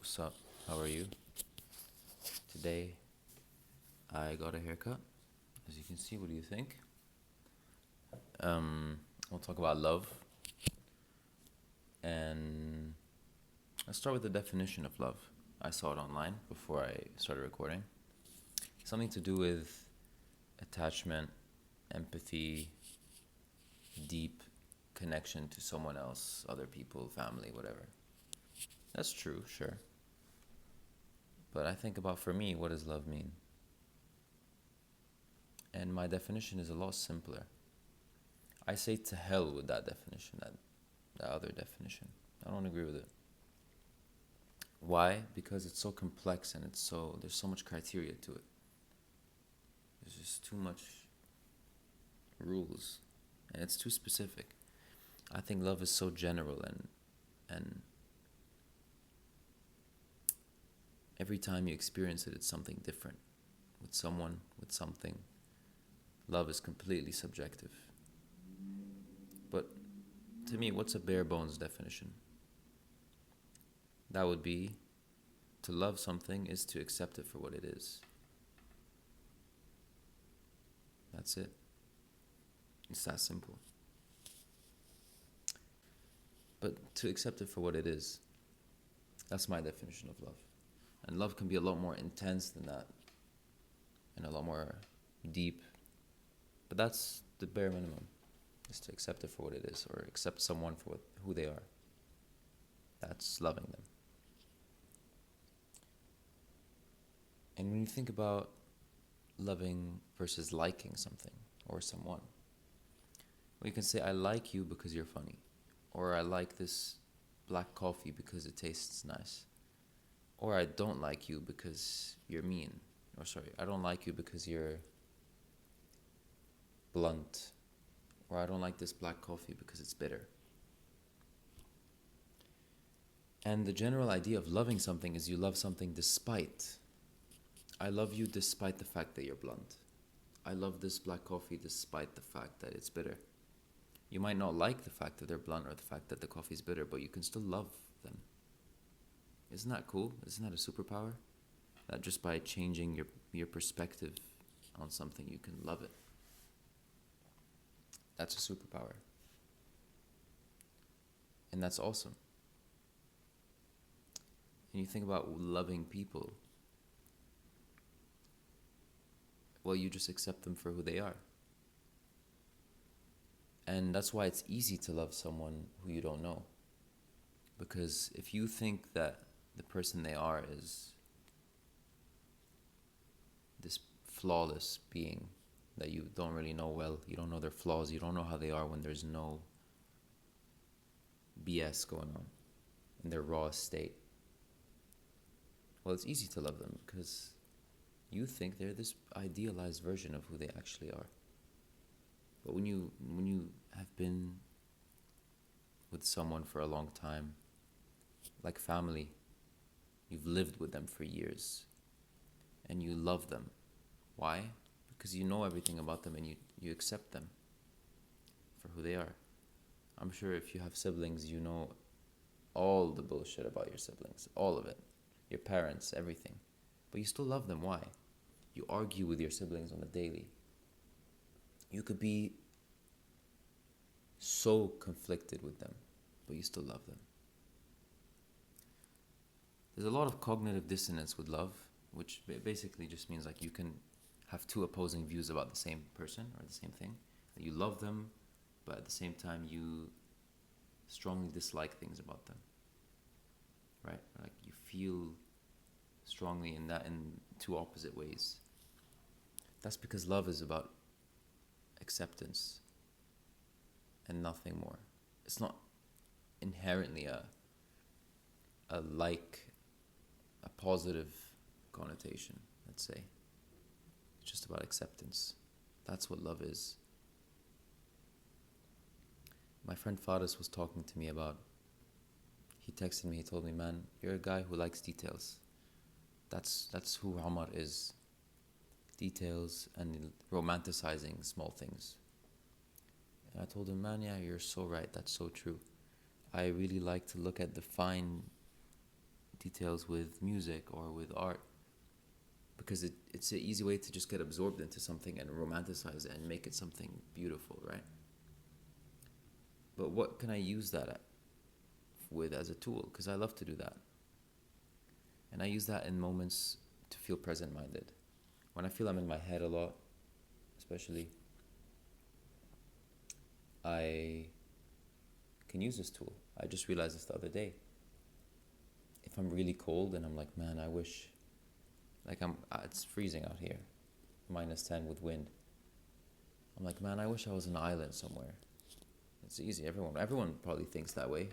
What's up? How are you? Today I got a haircut. As you can see, what do you think? We'll talk about love and let's start with the definition of love. I saw it online before I started recording. Something to do with attachment, empathy, deep connection to someone else, other people, family, whatever. That's true, sure. But I think about, for me, what does love mean? And my definition is a lot simpler. I say to hell with that definition, that other definition. I don't agree with it. Why? Because it's so complex and there's so much criteria to it. There's just too much rules and it's too specific. I think love is so general and every time you experience it, it's something different. With someone, with something. Love is completely subjective. But to me, what's a bare bones definition? That would be to love something is to accept it for what it is. That's it. It's that simple. But to accept it for what it is, that's my definition of love. And love can be a lot more intense than that and a lot more deep. But that's the bare minimum, is to accept it for what it is or accept someone for who they are. That's loving them. And when you think about loving versus liking something or someone, well, you can say, I like you because you're funny. Or I like this black coffee because it tastes nice. Or I don't like you because you're mean. Or sorry, I don't like you because you're blunt. Or I don't like this black coffee because it's bitter. And the general idea of loving something is you love something despite. I love you despite the fact that you're blunt. I love this black coffee despite the fact that it's bitter. You might not like the fact that they're blunt or the fact that the coffee's bitter, but you can still love them. Isn't that cool? Isn't that a superpower? That just by changing your perspective on something, you can love it. That's a superpower. And that's awesome. And you think about loving people, well, you just accept them for who they are. And that's why it's easy to love someone who you don't know. Because if you think that the person they are is this flawless being that you don't really know well, you don't know their flaws, you don't know how they are when there's no BS going on in their raw state, well, it's easy to love them because you think they're this idealized version of who they actually are. But when you have been with someone for a long time, like family, you've lived with them for years, and you love them. Why? Because you know everything about them and you accept them for who they are. I'm sure if you have siblings, you know all the bullshit about your siblings, all of it, your parents, everything. But you still love them. Why? You argue with your siblings on a daily. You could be so conflicted with them, but you still love them. There's a lot of cognitive dissonance with love, which basically just means like you can have two opposing views about the same person or the same thing. You love them, but at the same time you strongly dislike things about them. Right? Like you feel strongly in two opposite ways. That's because love is about acceptance and nothing more. It's not inherently a positive connotation, let's say. It's just about acceptance. That's what love is. My friend Faris was talking to me about, he texted me, he told me, man, you're a guy who likes details. That's who Omar is. Details and romanticizing small things. And I told him, man, yeah, you're so right. That's so true. I really like to look at the fine details with music or with art, because it's an easy way to just get absorbed into something and romanticize it and make it something beautiful, right? But what can I use that with as a tool? Because I love to do that. And I use that in moments to feel present minded. When I feel I'm in my head a lot, especially, I can use this tool. I just realized this the other day. If I'm really cold and I'm like, man, I wish, like it's freezing out here, -10 with wind. I'm like, man, I wish I was on an island somewhere. It's easy. Everyone probably thinks that way.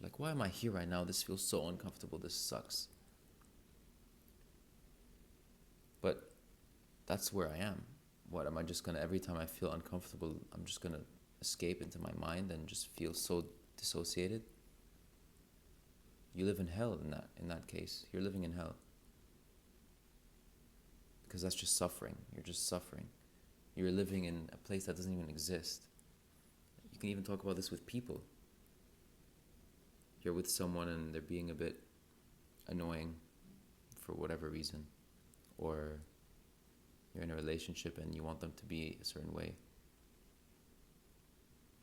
Like, why am I here right now? This feels so uncomfortable. This sucks. But that's where I am. What am I just gonna, every time I feel uncomfortable, I'm just gonna escape into my mind and just feel so dissociated? You live in hell in that case. You're living in hell. Because that's just suffering. You're just suffering. You're living in a place that doesn't even exist. You can even talk about this with people. You're with someone and they're being a bit annoying for whatever reason. Or you're in a relationship and you want them to be a certain way.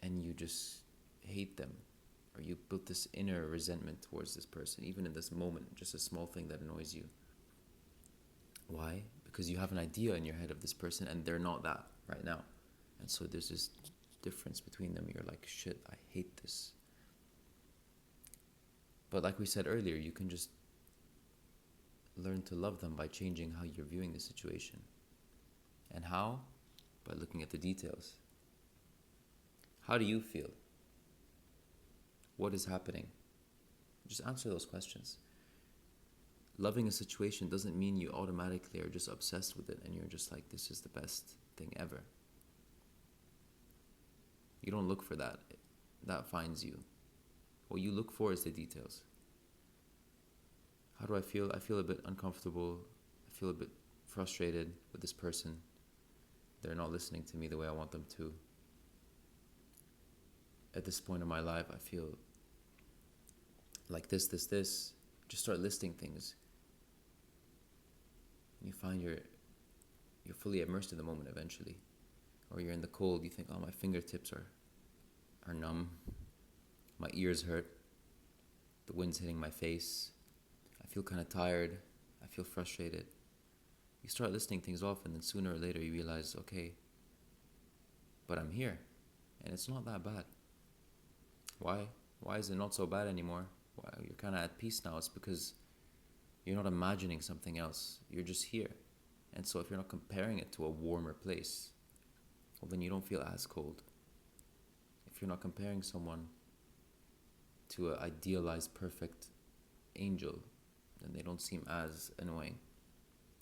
And you just hate them. Or you built this inner resentment towards this person, even in this moment, just a small thing that annoys you. Why? Because you have an idea in your head of this person and they're not that right now. And so there's this difference between them. You're like, shit, I hate this. But like we said earlier, you can just learn to love them by changing how you're viewing the situation. And how? By looking at the details. How do you feel? What is happening? Just answer those questions. Loving a situation doesn't mean you automatically are just obsessed with it and you're just like, this is the best thing ever. You don't look for that. That finds you. What you look for is the details. How do I feel? I feel a bit uncomfortable. I feel a bit frustrated with this person. They're not listening to me the way I want them to. At this point in my life, I feel like this. Just start listing things. You find you're fully immersed in the moment eventually. Or you're in the cold, you think, oh, my fingertips are numb. My ears hurt. The wind's hitting my face. I feel kind of tired. I feel frustrated. You start listing things off and then sooner or later you realize, okay, but I'm here. And it's not that bad. Why? Why is it not so bad anymore? Why? You're kind of at peace now. It's because you're not imagining something else. You're just here. And so if you're not comparing it to a warmer place, well, then you don't feel as cold. If you're not comparing someone to an idealized, perfect angel, then they don't seem as annoying.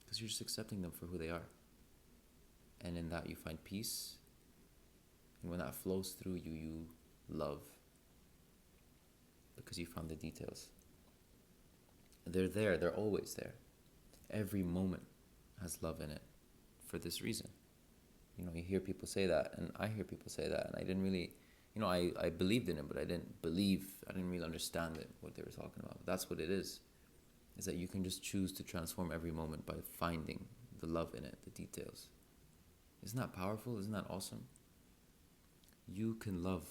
Because you're just accepting them for who they are. And in that you find peace. And when that flows through you, you love. Because you found the details. They're there. They're always there. Every moment has love in it for this reason. You know, you hear people say that, and I hear people say that, and I didn't really, I believed in it, but I didn't really understand it, what they were talking about. But that's what it is that you can just choose to transform every moment by finding the love in it, the details. Isn't that powerful? Isn't that awesome? You can love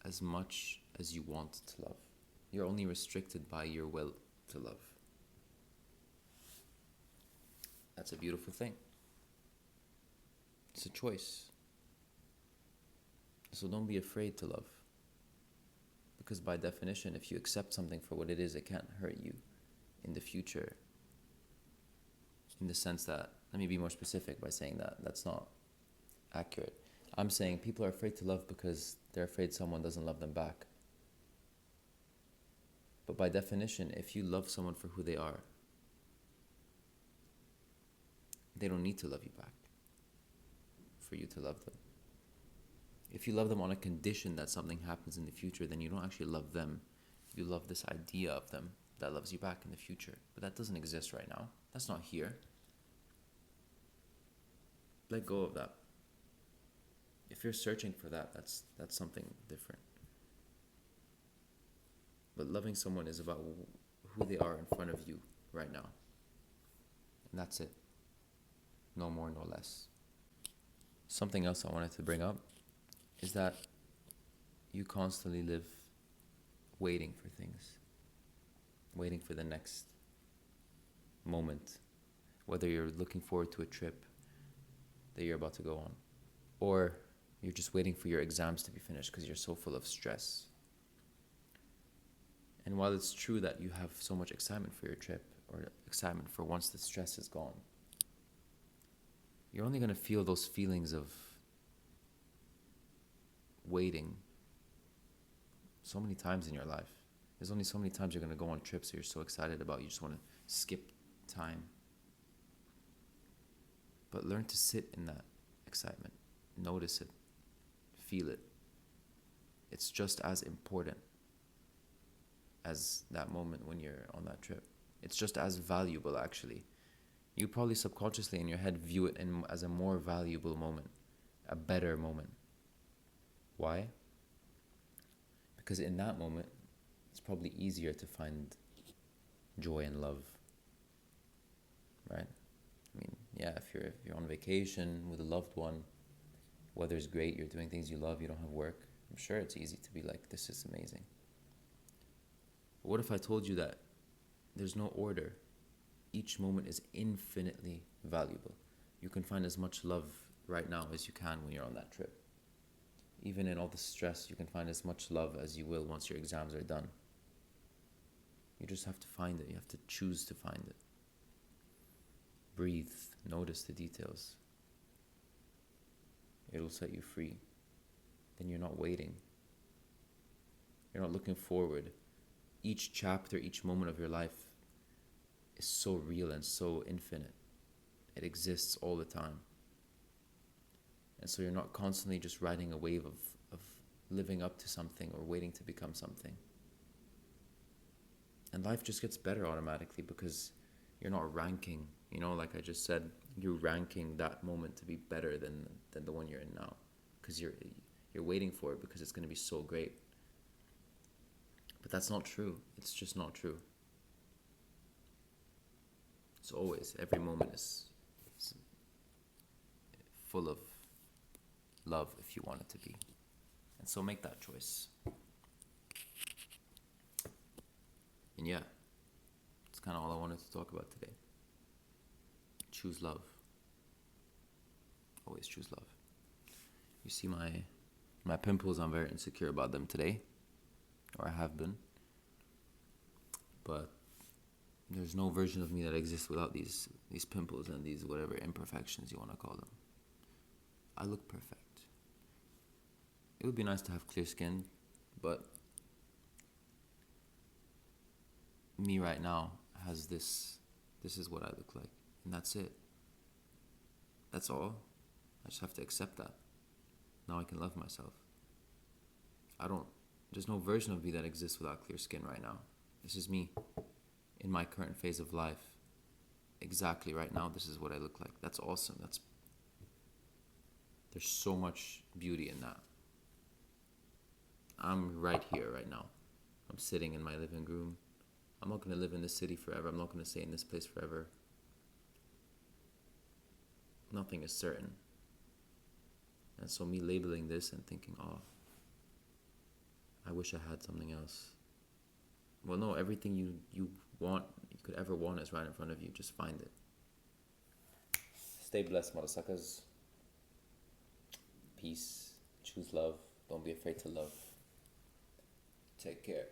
as much as you want to love. You're only restricted by your will to love. That's a beautiful thing. It's a choice. So don't be afraid to love. Because by definition, if you accept something for what it is, it can't hurt you in the future. In the sense that, let me be more specific by saying that. That's not accurate. I'm saying people are afraid to love because they're afraid someone doesn't love them back. But by definition, if you love someone for who they are, they don't need to love you back for you to love them. If you love them on a condition that something happens in the future, then you don't actually love them. You love this idea of them that loves you back in the future. But that doesn't exist right now. That's not here. Let go of that. If you're searching for that, that's something different. But loving someone is about who they are in front of you right now. And that's it. No more, no less. Something else I wanted to bring up is that you constantly live waiting for things, waiting for the next moment, whether you're looking forward to a trip that you're about to go on, or you're just waiting for your exams to be finished because you're so full of stress. And while it's true that you have so much excitement for your trip, or excitement for once the stress is gone, you're only going to feel those feelings of waiting so many times in your life. There's only so many times you're going to go on trips that you're so excited about, you just want to skip time. But learn to sit in that excitement, notice it, feel it. It's just as important as that moment when you're on that trip. It's just as valuable, actually. You probably subconsciously in your head view it as a more valuable moment, a better moment. Why? Because in that moment, it's probably easier to find joy and love, right? I mean, yeah, if you're on vacation with a loved one, weather's great, you're doing things you love, you don't have work, I'm sure it's easy to be like, this is amazing. But what if I told you that there's no order? Each moment is infinitely valuable. You can find as much love right now as you can when you're on that trip. Even in all the stress, you can find as much love as you will once your exams are done. You just have to find it. You have to choose to find it. Breathe. Notice the details. It'll set you free. Then you're not waiting. You're not looking forward. Each chapter, each moment of your life is so real and so infinite. It exists all the time. And so you're not constantly just riding a wave of living up to something or waiting to become something. And life just gets better automatically because you're not ranking. You know, like I just said, you're ranking that moment to be better than the one you're in now. Because you're waiting for it because it's going to be so great. But that's not true. It's just not true. It's always, every moment is full of love if you want it to be. And so make that choice. And yeah, that's kind of all I wanted to talk about today. Choose love. Always choose love. You see my pimples, I'm very insecure about them today. Or I have been. But there's no version of me that exists without these pimples and these whatever imperfections you want to call them. I look perfect. It would be nice to have clear skin, but me right now has this is what I look like, and that's it. That's all. I just have to accept that. Now I can love myself. There's no version of me that exists without clear skin right now. This is me in my current phase of life. Exactly right now, this is what I look like. That's awesome. There's so much beauty in that. I'm right here, right now. I'm sitting in my living room. I'm not going to live in this city forever. I'm not going to stay in this place forever. Nothing is certain. And so me labeling this and thinking, oh, I wish I had something else. Well, no, everything you want, you could ever want is right in front of you. Just find it. Stay blessed, motherfuckers. Peace. Choose love. Don't be afraid to love. Take care.